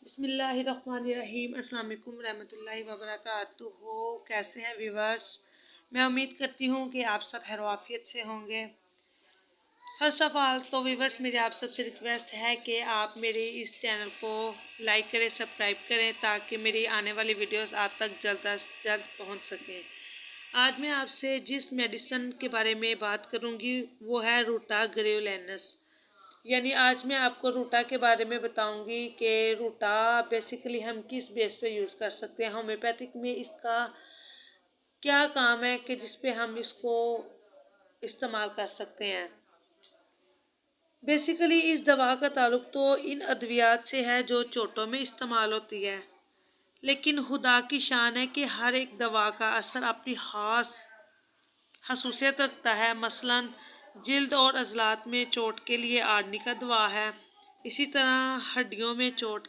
बिस्मिल्लाहिर्रहमानिर्रहीम। अस्सलाम वालेकुम रहमतुल्लाहि व बरकातुहू। कैसे हैं व्यूवर्स? मैं उम्मीद करती हूँ कि आप सब खैरियत से होंगे। फर्स्ट ऑफ ऑल तो व्यूवर्स, मेरी आप सबसे रिक्वेस्ट है कि आप मेरे इस चैनल को लाइक करें, सब्सक्राइब करें, ताकि मेरी आने वाली वीडियोस आप तक जल्द अज जल्द पहुँच सकें। आज मैं आपसे जिस मेडिसिन के बारे में बात करूँगी वो है रूटाग्रेजुलेनस। यानी आज मैं आपको रूटा के बारे में बताऊंगी कि रूटा बेसिकली हम किस बेस पे यूज़ कर सकते हैं। होम्योपैथिक में इसका क्या काम है कि जिस पे हम इसको इस्तेमाल कर सकते हैं। बेसिकली इस दवा का ताल्लुक तो इन अद्वियात से है जो चोटों में इस्तेमाल होती है, लेकिन खुदा की शान है कि हर एक दवा का असर अपनी खास खसूसियत रखता है। मसलन जिल्द और अज़लात में चोट के लिए आर्निका दवा है, इसी तरह हड्डियों में चोट